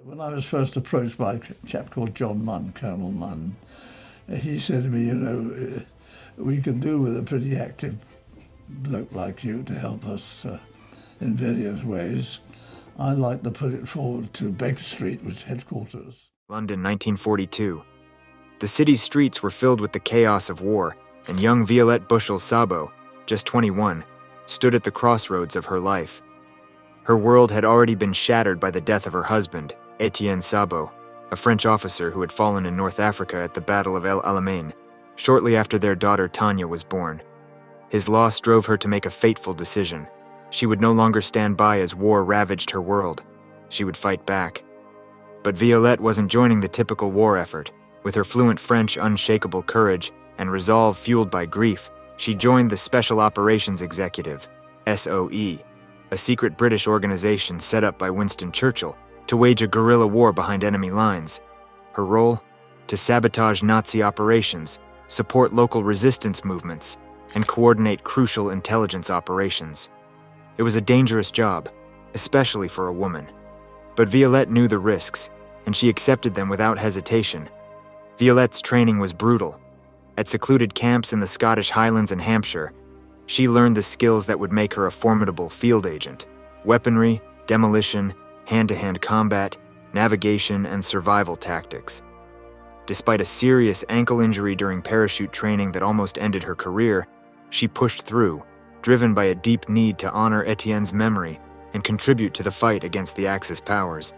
When I was first approached by a chap called John Munn, Colonel Munn, he said to me, we can do with a pretty active bloke like you to help us in various ways. I'd like to put it forward to Baker Street, which is headquarters. London, 1942. The city's streets were filled with the chaos of war, and young Violette Szabo, just 21, stood at the crossroads of her life. Her world had already been shattered by the death of her husband, Étienne Szabo, a French officer who had fallen in North Africa at the Battle of El Alamein, shortly after their daughter Tania was born. His loss drove her to make a fateful decision. She would no longer stand by as war ravaged her world. She would fight back. But Violette wasn't joining the typical war effort. With her fluent French, unshakable courage, and resolve fueled by grief, she joined the Special Operations Executive, SOE, a secret British organization set up by Winston Churchill to wage a guerrilla war behind enemy lines. Her role? To sabotage Nazi operations, support local resistance movements, and coordinate crucial intelligence operations. It was a dangerous job, especially for a woman. But Violette knew the risks, and she accepted them without hesitation. Violette's training was brutal. At secluded camps in the Scottish Highlands and Hampshire, she learned the skills that would make her a formidable field agent: weaponry, demolition, hand-to-hand combat, navigation, and survival tactics. Despite a serious ankle injury during parachute training that almost ended her career, she pushed through, driven by a deep need to honor Étienne's memory and contribute to the fight against the Axis powers.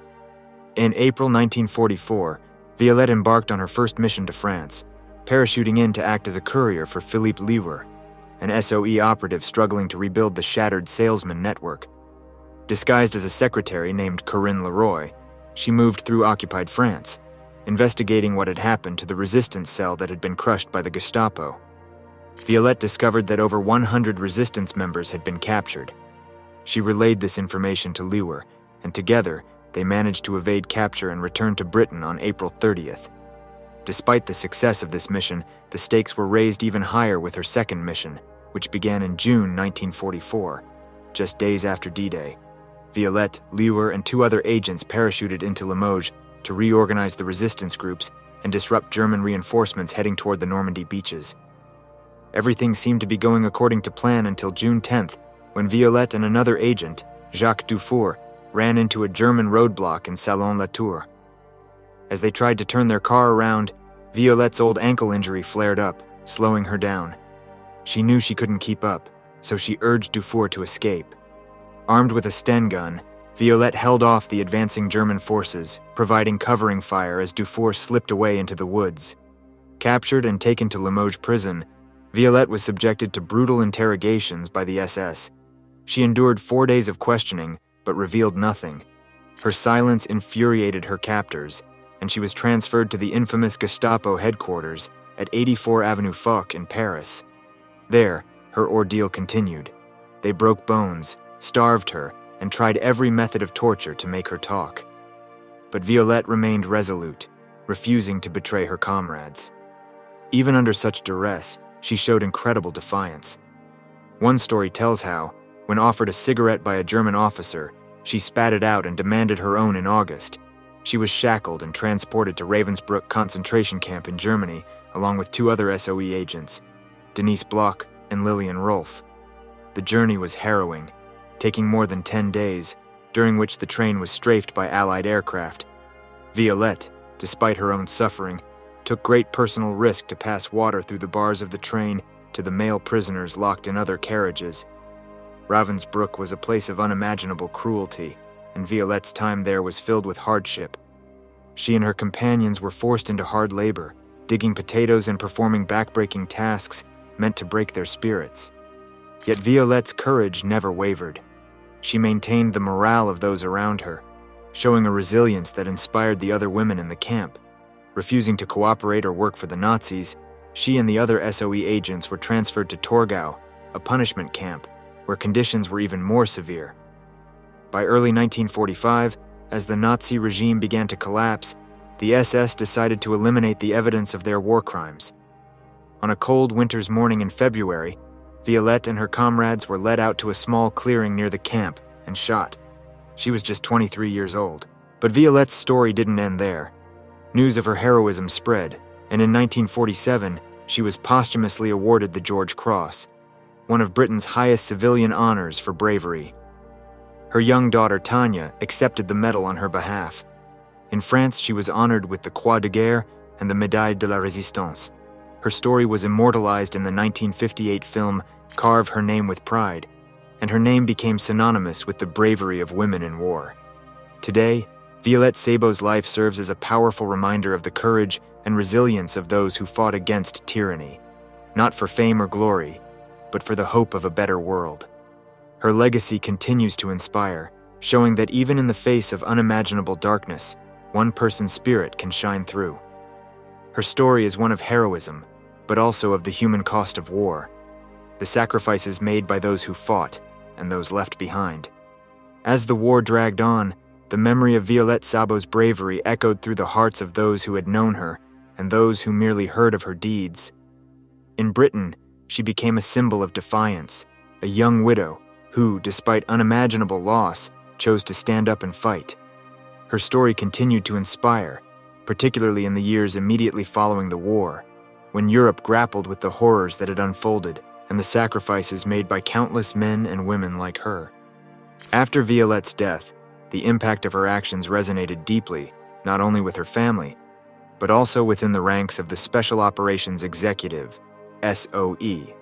In April 1944, Violette embarked on her first mission to France, parachuting in to act as a courier for Philippe Leeuwer, an SOE operative struggling to rebuild the shattered salesman network. Disguised as a secretary named Corinne Leroy, she moved through occupied France, investigating what had happened to the resistance cell that had been crushed by the Gestapo. Violette discovered that over 100 resistance members had been captured. She relayed this information to Leeuwer, and together, they managed to evade capture and return to Britain on April 30th. Despite the success of this mission, the stakes were raised even higher with her second mission, which began in June 1944, just days after D-Day. Violette, Leeuwer, and 2 other agents parachuted into Limoges to reorganize the resistance groups and disrupt German reinforcements heading toward the Normandy beaches. Everything seemed to be going according to plan until June 10th, when Violette and another agent, Jacques Dufour, ran into a German roadblock in Salon-la-Tour. As they tried to turn their car around, Violette's old ankle injury flared up, slowing her down. She knew she couldn't keep up, so she urged Dufour to escape. Armed with a Sten gun, Violette held off the advancing German forces, providing covering fire as Dufour slipped away into the woods. Captured and taken to Limoges prison, Violette was subjected to brutal interrogations by the SS. She endured 4 days of questioning, but revealed nothing. Her silence infuriated her captors, and she was transferred to the infamous Gestapo headquarters at 84 Avenue Foch in Paris. There, her ordeal continued. They broke bones, starved her, and tried every method of torture to make her talk. But Violette remained resolute, refusing to betray her comrades. Even under such duress, she showed incredible defiance. One story tells how, when offered a cigarette by a German officer, she spat it out and demanded her own in August. She was shackled and transported to Ravensbrück concentration camp in Germany, along with 2 other SOE agents, Denise Bloch and Lillian Rolf. The journey was harrowing, taking more than 10 days, during which the train was strafed by Allied aircraft. Violette, despite her own suffering, took great personal risk to pass water through the bars of the train to the male prisoners locked in other carriages. Ravensbrück was a place of unimaginable cruelty, and Violette's time there was filled with hardship. She and her companions were forced into hard labor, digging potatoes and performing backbreaking tasks meant to break their spirits. Yet Violette's courage never wavered. She maintained the morale of those around her, showing a resilience that inspired the other women in the camp. Refusing to cooperate or work for the Nazis, she and the other SOE agents were transferred to Torgau, a punishment camp, where conditions were even more severe. By early 1945, as the Nazi regime began to collapse, the SS decided to eliminate the evidence of their war crimes. On a cold winter's morning in February, Violette and her comrades were led out to a small clearing near the camp and shot. She was just 23 years old. But Violette's story didn't end there. News of her heroism spread, and in 1947, she was posthumously awarded the George Cross, one of Britain's highest civilian honors for bravery. Her young daughter Tania accepted the medal on her behalf. In France, she was honored with the Croix de Guerre and the Médaille de la Résistance. Her story was immortalized in the 1958 film Carve Her Name with Pride, and her name became synonymous with the bravery of women in war. Today, Violette Szabo's life serves as a powerful reminder of the courage and resilience of those who fought against tyranny, not for fame or glory, but for the hope of a better world. Her legacy continues to inspire, showing that even in the face of unimaginable darkness, one person's spirit can shine through. Her story is one of heroism, but also of the human cost of war, the sacrifices made by those who fought and those left behind. As the war dragged on, the memory of Violette Szabo's bravery echoed through the hearts of those who had known her and those who merely heard of her deeds. In Britain, she became a symbol of defiance, a young widow who, despite unimaginable loss, chose to stand up and fight. Her story continued to inspire, particularly in the years immediately following the war, when Europe grappled with the horrors that had unfolded and the sacrifices made by countless men and women like her. After Violette's death, the impact of her actions resonated deeply, not only with her family, but also within the ranks of the Special Operations Executive, SOE.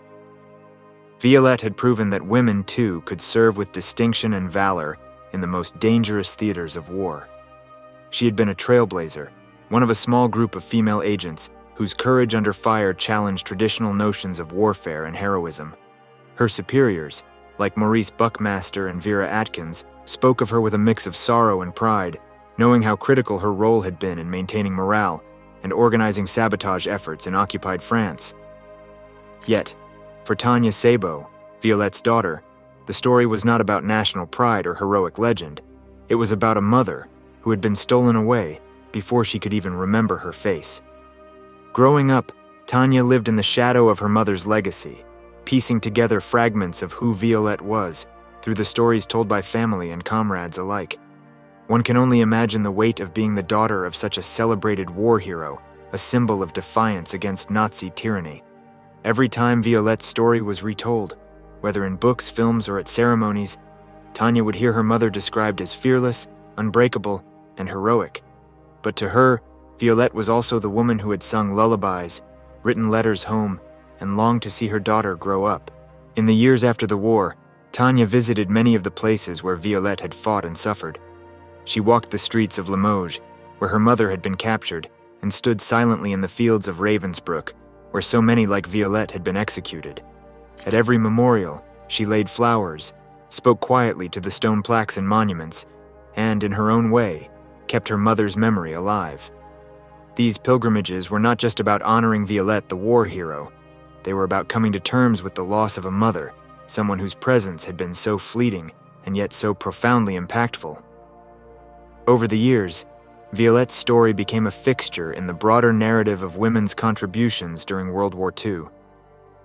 Violette had proven that women, too, could serve with distinction and valor in the most dangerous theaters of war. She had been a trailblazer, one of a small group of female agents whose courage under fire challenged traditional notions of warfare and heroism. Her superiors, like Maurice Buckmaster and Vera Atkins, spoke of her with a mix of sorrow and pride, knowing how critical her role had been in maintaining morale and organizing sabotage efforts in occupied France. Yet, for Tania Szabo, Violette's daughter, the story was not about national pride or heroic legend. It was about a mother who had been stolen away before she could even remember her face. Growing up, Tania lived in the shadow of her mother's legacy, piecing together fragments of who Violette was through the stories told by family and comrades alike. One can only imagine the weight of being the daughter of such a celebrated war hero, a symbol of defiance against Nazi tyranny. Every time Violette's story was retold, whether in books, films, or at ceremonies, Tania would hear her mother described as fearless, unbreakable, and heroic. But to her, Violette was also the woman who had sung lullabies, written letters home, and longed to see her daughter grow up. In the years after the war, Tania visited many of the places where Violette had fought and suffered. She walked the streets of Limoges, where her mother had been captured, and stood silently in the fields of Ravensbrück, where so many like Violette had been executed. At every memorial, she laid flowers, spoke quietly to the stone plaques and monuments, and, in her own way, kept her mother's memory alive. These pilgrimages were not just about honoring Violette, the war hero. They were about coming to terms with the loss of a mother, someone whose presence had been so fleeting and yet so profoundly impactful. Over the years, Violette's story became a fixture in the broader narrative of women's contributions during World War II.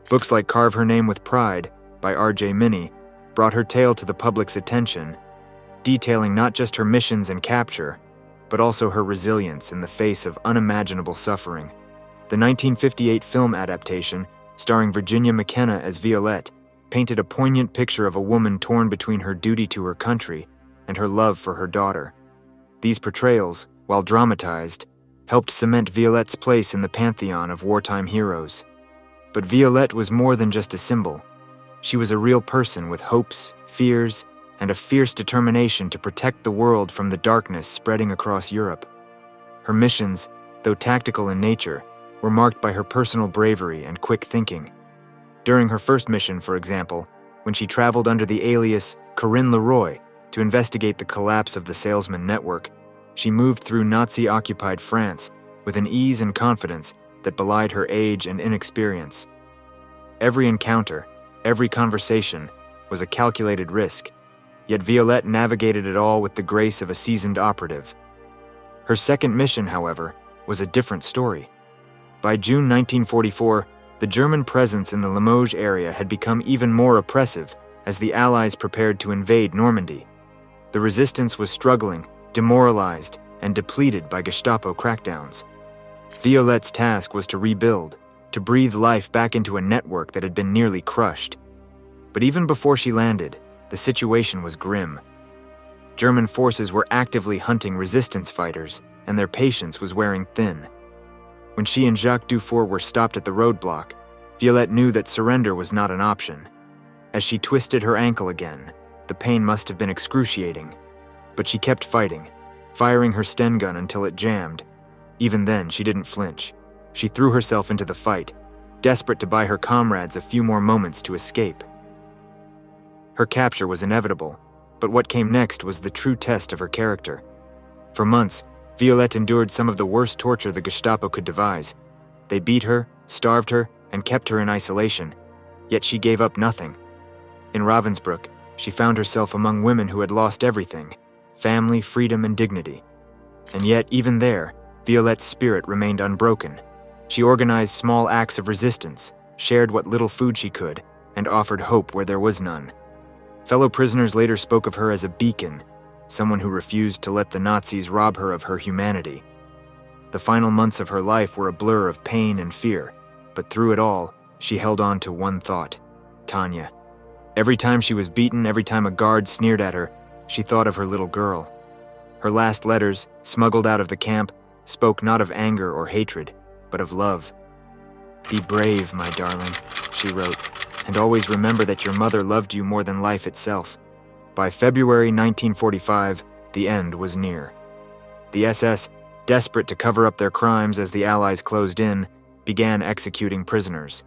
Books like Carve Her Name with Pride by R.J. Minnie brought her tale to the public's attention, detailing not just her missions and capture, but also her resilience in the face of unimaginable suffering. The 1958 film adaptation, starring Virginia McKenna as Violette, painted a poignant picture of a woman torn between her duty to her country and her love for her daughter. These portrayals, while dramatized, helped cement Violette's place in the pantheon of wartime heroes. But Violette was more than just a symbol. She was a real person with hopes, fears, and a fierce determination to protect the world from the darkness spreading across Europe. Her missions, though tactical in nature, were marked by her personal bravery and quick thinking. During her first mission, for example, when she traveled under the alias Corinne Leroy to investigate the collapse of the salesman network, she moved through Nazi-occupied France with an ease and confidence that belied her age and inexperience. Every encounter, every conversation, was a calculated risk, yet Violette navigated it all with the grace of a seasoned operative. Her second mission, however, was a different story. By June 1944, the German presence in the Limoges area had become even more oppressive as the Allies prepared to invade Normandy. The resistance was struggling, demoralized and depleted by Gestapo crackdowns. Violette's task was to rebuild, to breathe life back into a network that had been nearly crushed. But even before she landed, the situation was grim. German forces were actively hunting resistance fighters, and their patience was wearing thin. When she and Jacques Dufour were stopped at the roadblock, Violette knew that surrender was not an option. As she twisted her ankle again, the pain must have been excruciating. But she kept fighting, firing her Sten gun until it jammed. Even then, she didn't flinch. She threw herself into the fight, desperate to buy her comrades a few more moments to escape. Her capture was inevitable, but what came next was the true test of her character. For months, Violette endured some of the worst torture the Gestapo could devise. They beat her, starved her, and kept her in isolation. Yet she gave up nothing. In Ravensbrück, she found herself among women who had lost everything: family, freedom, and dignity. And yet, even there, Violette's spirit remained unbroken. She organized small acts of resistance, shared what little food she could, and offered hope where there was none. Fellow prisoners later spoke of her as a beacon, someone who refused to let the Nazis rob her of her humanity. The final months of her life were a blur of pain and fear, but through it all, she held on to one thought: Tania. Every time she was beaten, every time a guard sneered at her, she thought of her little girl. Her last letters, smuggled out of the camp, spoke not of anger or hatred, but of love. "Be brave, my darling," she wrote, "and always remember that your mother loved you more than life itself." By February 1945, the end was near. The SS, desperate to cover up their crimes as the Allies closed in, began executing prisoners.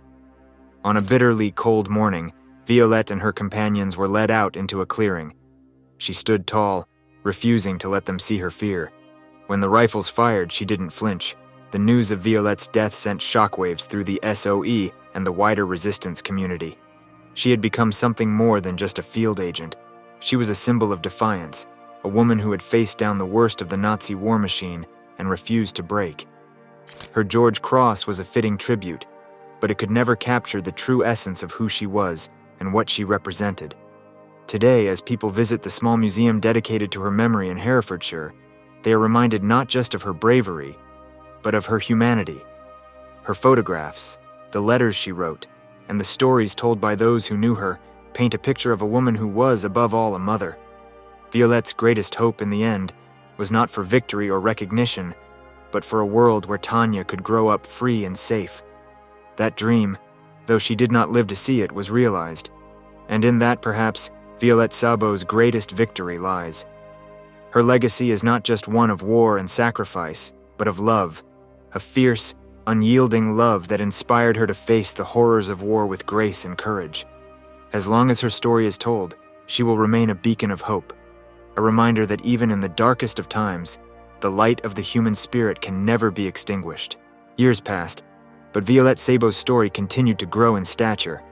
On a bitterly cold morning, Violette and her companions were led out into a clearing. She stood tall, refusing to let them see her fear. When the rifles fired, she didn't flinch. The news of Violette's death sent shockwaves through the SOE and the wider resistance community. She had become something more than just a field agent. She was a symbol of defiance, a woman who had faced down the worst of the Nazi war machine and refused to break. Her George Cross was a fitting tribute, but it could never capture the true essence of who she was and what she represented. Today, as people visit the small museum dedicated to her memory in Herefordshire, they are reminded not just of her bravery, but of her humanity. Her photographs, the letters she wrote, and the stories told by those who knew her paint a picture of a woman who was, above all, a mother. Violette's greatest hope in the end was not for victory or recognition, but for a world where Tania could grow up free and safe. That dream, though she did not live to see it, was realized, and in that, perhaps, Violette Szabo's greatest victory lies. Her legacy is not just one of war and sacrifice, but of love, a fierce, unyielding love that inspired her to face the horrors of war with grace and courage. As long as her story is told, she will remain a beacon of hope, a reminder that even in the darkest of times, the light of the human spirit can never be extinguished. Years passed, but Violette Szabo's story continued to grow in stature.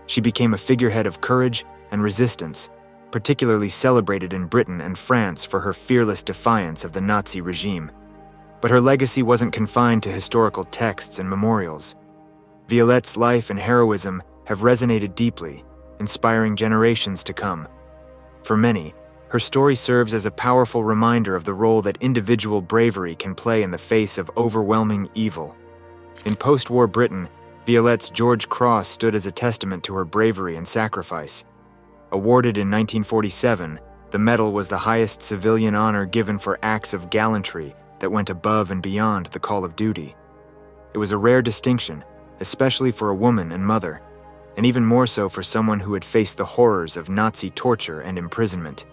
She became a figurehead of courage and resistance, particularly celebrated in Britain and France for her fearless defiance of the Nazi regime. But her legacy wasn't confined to historical texts and memorials. Violette's life and heroism have resonated deeply, inspiring generations to come. For many, her story serves as a powerful reminder of the role that individual bravery can play in the face of overwhelming evil. In post-war Britain, Violette's George Cross stood as a testament to her bravery and sacrifice. Awarded in 1947, the medal was the highest civilian honor given for acts of gallantry that went above and beyond the call of duty. It was a rare distinction, especially for a woman and mother, and even more so for someone who had faced the horrors of Nazi torture and imprisonment.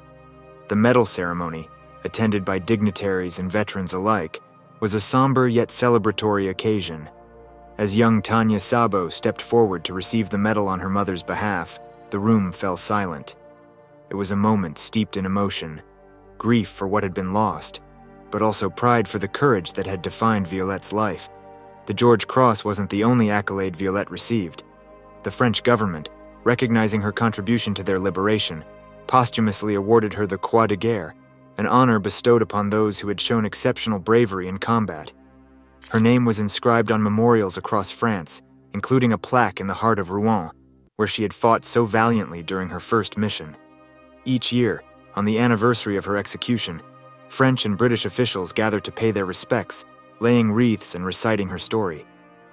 The medal ceremony, attended by dignitaries and veterans alike, was a somber yet celebratory occasion. As young Tania Szabo stepped forward to receive the medal on her mother's behalf, the room fell silent. It was a moment steeped in emotion, grief for what had been lost, but also pride for the courage that had defined Violette's life. The George Cross wasn't the only accolade Violette received. The French government, recognizing her contribution to their liberation, posthumously awarded her the Croix de Guerre, an honor bestowed upon those who had shown exceptional bravery in combat. Her name was inscribed on memorials across France, including a plaque in the heart of Rouen, where she had fought so valiantly during her first mission. Each year, on the anniversary of her execution, French and British officials gathered to pay their respects, laying wreaths and reciting her story,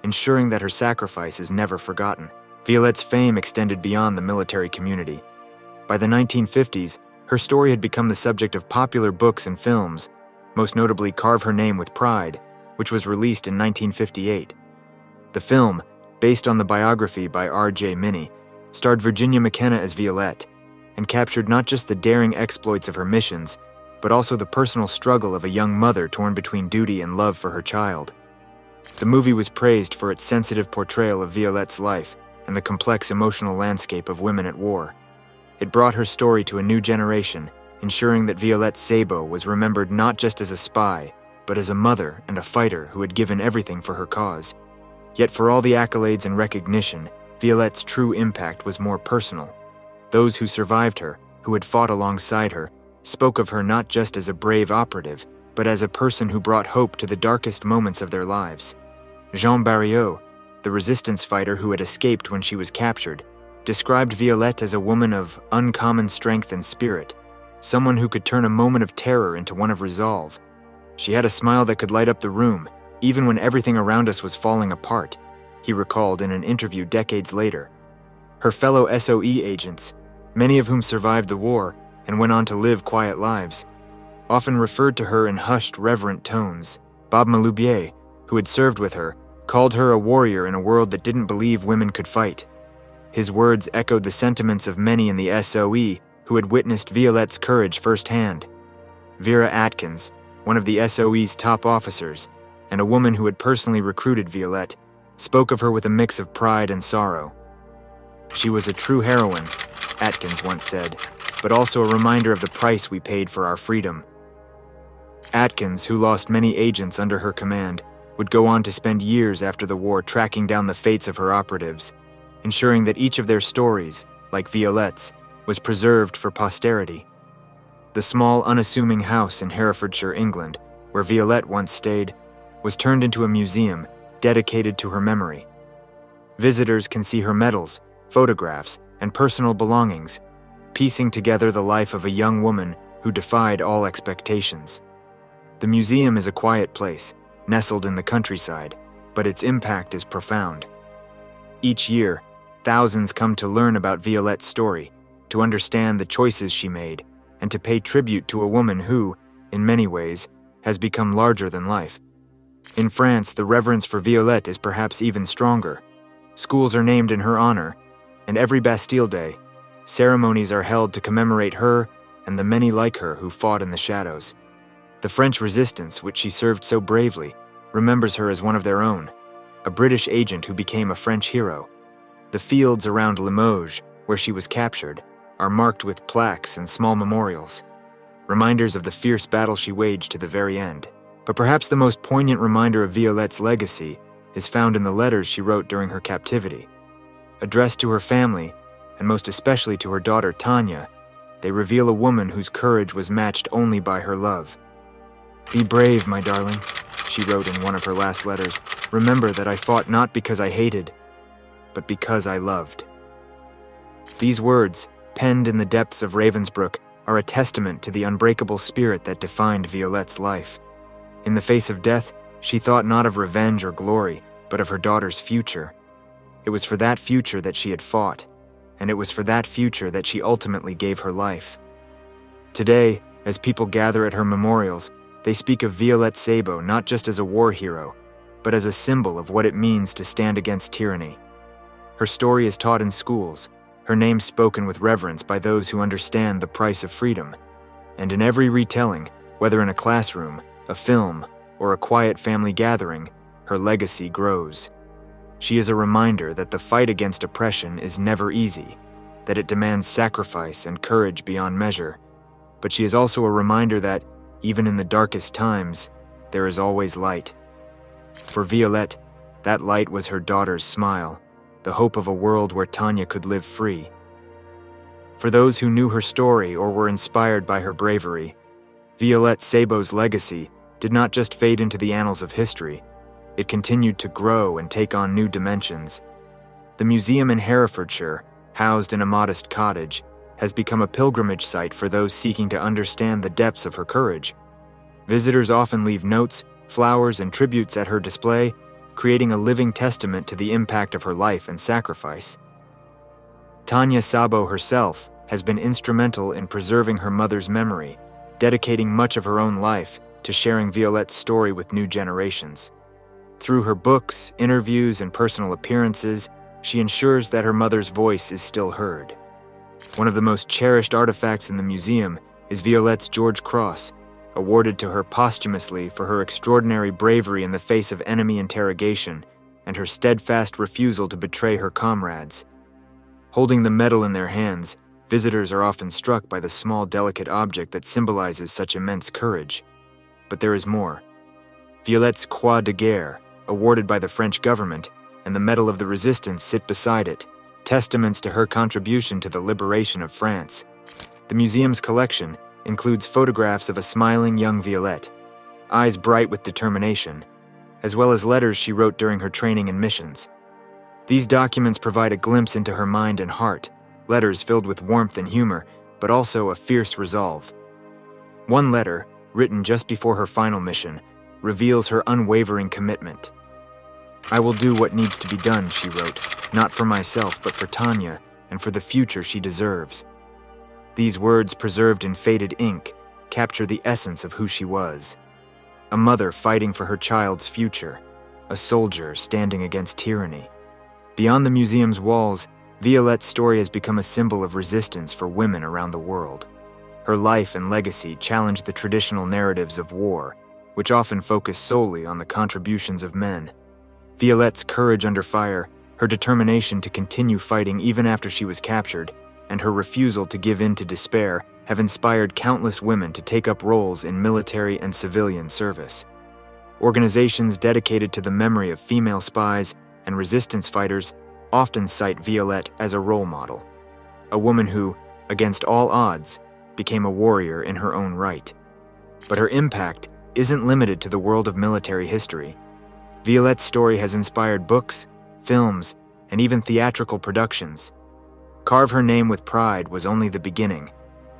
ensuring that her sacrifice is never forgotten. Violette's fame extended beyond the military community. By the 1950s, her story had become the subject of popular books and films, most notably Carve Her Name with Pride, which was released in 1958. The film, based on the biography by R.J. Minnie, starred Virginia McKenna as Violette, and captured not just the daring exploits of her missions, but also the personal struggle of a young mother torn between duty and love for her child. The movie was praised for its sensitive portrayal of Violette's life and the complex emotional landscape of women at war. It brought her story to a new generation, ensuring that Violette Szabo was remembered not just as a spy, but as a mother and a fighter who had given everything for her cause. Yet for all the accolades and recognition, Violette's true impact was more personal. Those who survived her, who had fought alongside her, spoke of her not just as a brave operative, but as a person who brought hope to the darkest moments of their lives. Jean Barriot, the resistance fighter who had escaped when she was captured, described Violette as a woman of uncommon strength and spirit, someone who could turn a moment of terror into one of resolve. She had a smile that could light up the room, even when everything around us was falling apart, he recalled in an interview decades later. Her fellow SOE agents, many of whom survived the war and went on to live quiet lives, often referred to her in hushed, reverent tones. Bob Maloubier, who had served with her, called her a warrior in a world that didn't believe women could fight. His words echoed the sentiments of many in the SOE who had witnessed Violette's courage firsthand. Vera Atkins, one of the SOE's top officers, and a woman who had personally recruited Violette, spoke of her with a mix of pride and sorrow. "She was a true heroine," Atkins once said, "but also a reminder of the price we paid for our freedom." Atkins, who lost many agents under her command, would go on to spend years after the war tracking down the fates of her operatives, ensuring that each of their stories, like Violette's, was preserved for posterity. The small, unassuming house in Herefordshire, England, where Violette once stayed, was turned into a museum dedicated to her memory. Visitors can see her medals, photographs, and personal belongings, piecing together the life of a young woman who defied all expectations. The museum is a quiet place, nestled in the countryside, but its impact is profound. Each year, thousands come to learn about Violette's story, to understand the choices she made, and to pay tribute to a woman who, in many ways, has become larger than life. In France, the reverence for Violette is perhaps even stronger. Schools are named in her honor, and every Bastille Day, ceremonies are held to commemorate her and the many like her who fought in the shadows. The French resistance, which she served so bravely, remembers her as one of their own, a British agent who became a French hero. The fields around Limoges, where she was captured, are marked with plaques and small memorials, reminders of the fierce battle she waged to the very end. But perhaps the most poignant reminder of Violette's legacy is found in the letters she wrote during her captivity. Addressed to her family, and most especially to her daughter Tania, they reveal a woman whose courage was matched only by her love. "Be brave, my darling," she wrote in one of her last letters. "Remember that I fought not because I hated, but because I loved." These words, penned in the depths of Ravensbrück, are a testament to the unbreakable spirit that defined Violette's life. In the face of death, she thought not of revenge or glory, but of her daughter's future. It was for that future that she had fought, and it was for that future that she ultimately gave her life. Today, as people gather at her memorials, they speak of Violette Szabo not just as a war hero, but as a symbol of what it means to stand against tyranny. Her story is taught in schools, her name spoken with reverence by those who understand the price of freedom, and in every retelling, whether in a classroom, a film, or a quiet family gathering, her legacy grows. She is a reminder that the fight against oppression is never easy, that it demands sacrifice and courage beyond measure, but she is also a reminder that, even in the darkest times, there is always light. For Violette, that light was her daughter's smile, the hope of a world where Tania could live free. For those who knew her story or were inspired by her bravery, Violette Szabo's legacy did not just fade into the annals of history, it continued to grow and take on new dimensions. The museum in Herefordshire, housed in a modest cottage, has become a pilgrimage site for those seeking to understand the depths of her courage, Visitors often leave notes, flowers, and tributes at her display, creating a living testament to the impact of her life and sacrifice. Tania Szabo herself has been instrumental in preserving her mother's memory, dedicating much of her own life to sharing Violette's story with new generations. Through her books, interviews, and personal appearances, she ensures that her mother's voice is still heard. One of the most cherished artifacts in the museum is Violette's George Cross, awarded to her posthumously for her extraordinary bravery in the face of enemy interrogation and her steadfast refusal to betray her comrades. Holding the medal in their hands, visitors are often struck by the small, delicate object that symbolizes such immense courage. But there is more. Violette's Croix de Guerre, awarded by the French government, and the Medal of the Resistance sit beside it, testaments to her contribution to the liberation of France. The museum's collection includes photographs of a smiling young Violette, eyes bright with determination, as well as letters she wrote during her training and missions. These documents provide a glimpse into her mind and heart, letters filled with warmth and humor, but also a fierce resolve. One letter, written just before her final mission, reveals her unwavering commitment. "I will do what needs to be done," she wrote, "not for myself, but for Tania, and for the future she deserves." These words, preserved in faded ink, capture the essence of who she was. A mother fighting for her child's future, a soldier standing against tyranny. Beyond the museum's walls, Violette's story has become a symbol of resistance for women around the world. Her life and legacy challenge the traditional narratives of war, which often focus solely on the contributions of men. Violette's courage under fire, her determination to continue fighting even after she was captured, and her refusal to give in to despair have inspired countless women to take up roles in military and civilian service. Organizations dedicated to the memory of female spies and resistance fighters often cite Violette as a role model, a woman who, against all odds, became a warrior in her own right. But her impact isn't limited to the world of military history. Violette's story has inspired books, films, and even theatrical productions. Carve Her Name with Pride was only the beginning.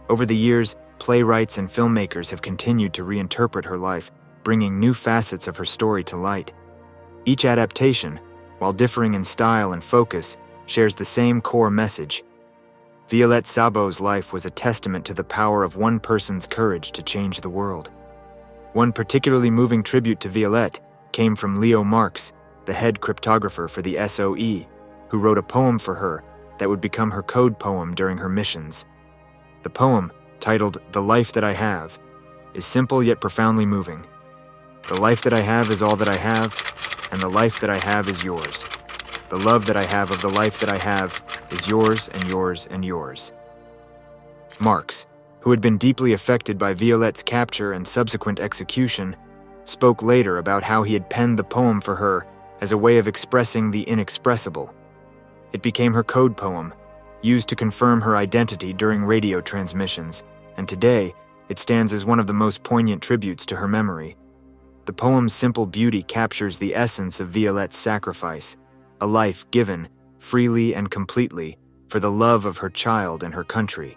Over the years, playwrights and filmmakers have continued to reinterpret her life, bringing new facets of her story to light. Each adaptation, while differing in style and focus, shares the same core message. Violette Szabo's life was a testament to the power of one person's courage to change the world. One particularly moving tribute to Violette came from Leo Marx, the head cryptographer for the SOE, who wrote a poem for her that would become her code poem during her missions. The poem, titled "The Life That I Have," is simple yet profoundly moving. "The life that I have is all that I have, and the life that I have is yours. The love that I have of the life that I have is yours and yours and yours." Marx, who had been deeply affected by Violette's capture and subsequent execution, spoke later about how he had penned the poem for her as a way of expressing the inexpressible. It became her code poem, used to confirm her identity during radio transmissions, and today it stands as one of the most poignant tributes to her memory. The poem's simple beauty captures the essence of Violette's sacrifice, a life given, freely and completely, for the love of her child and her country.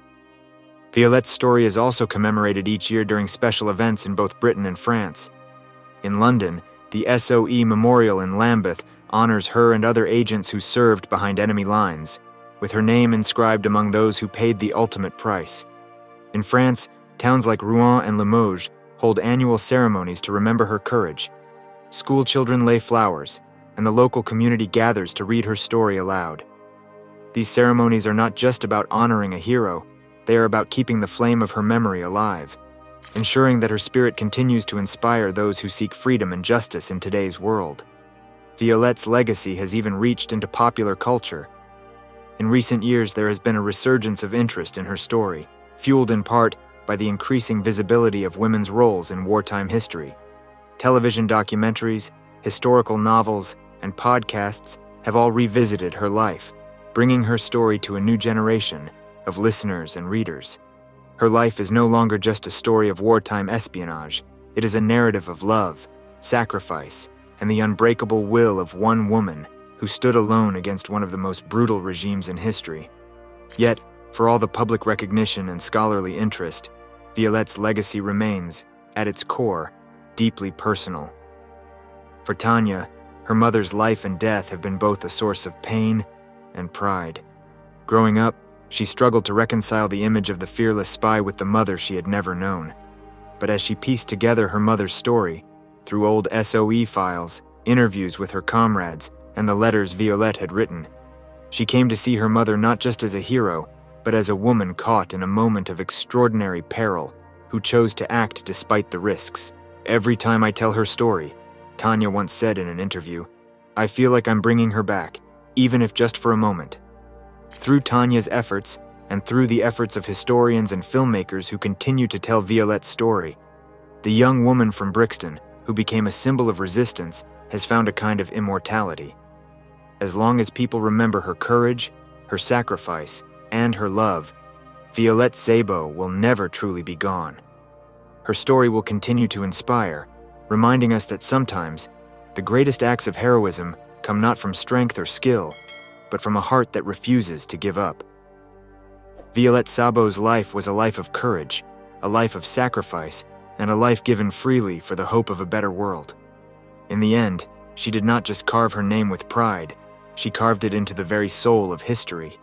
Violette's story is also commemorated each year during special events in both Britain and France. In London, the SOE Memorial in Lambeth honors her and other agents who served behind enemy lines, with her name inscribed among those who paid the ultimate price. In France, towns like Rouen and Limoges hold annual ceremonies to remember her courage. School children lay flowers, and the local community gathers to read her story aloud. These ceremonies are not just about honoring a hero, they are about keeping the flame of her memory alive, ensuring that her spirit continues to inspire those who seek freedom and justice in today's world. Violette's legacy has even reached into popular culture. In recent years, there has been a resurgence of interest in her story, fueled in part by the increasing visibility of women's roles in wartime history. Television documentaries, historical novels, and podcasts have all revisited her life, bringing her story to a new generation of listeners and readers. Her life is no longer just a story of wartime espionage. It is a narrative of love, sacrifice, and the unbreakable will of one woman who stood alone against one of the most brutal regimes in history. Yet, for all the public recognition and scholarly interest, Violette's legacy remains, at its core, deeply personal. For Tania, her mother's life and death have been both a source of pain and pride. Growing up, she struggled to reconcile the image of the fearless spy with the mother she had never known. But as she pieced together her mother's story, through old SOE files, interviews with her comrades, and the letters Violette had written, she came to see her mother not just as a hero, but as a woman caught in a moment of extraordinary peril, who chose to act despite the risks. "Every time I tell her story," Tania once said in an interview, "I feel like I'm bringing her back, even if just for a moment." Through Tania's efforts, and through the efforts of historians and filmmakers who continue to tell Violette's story, the young woman from Brixton, who became a symbol of resistance, has found a kind of immortality. As long as people remember her courage, her sacrifice, and her love, Violette Szabo will never truly be gone. Her story will continue to inspire, reminding us that sometimes the greatest acts of heroism come not from strength or skill, but from a heart that refuses to give up. Violette Szabo's life was a life of courage, a life of sacrifice, and a life given freely for the hope of a better world. In the end, she did not just carve her name with pride, she carved it into the very soul of history.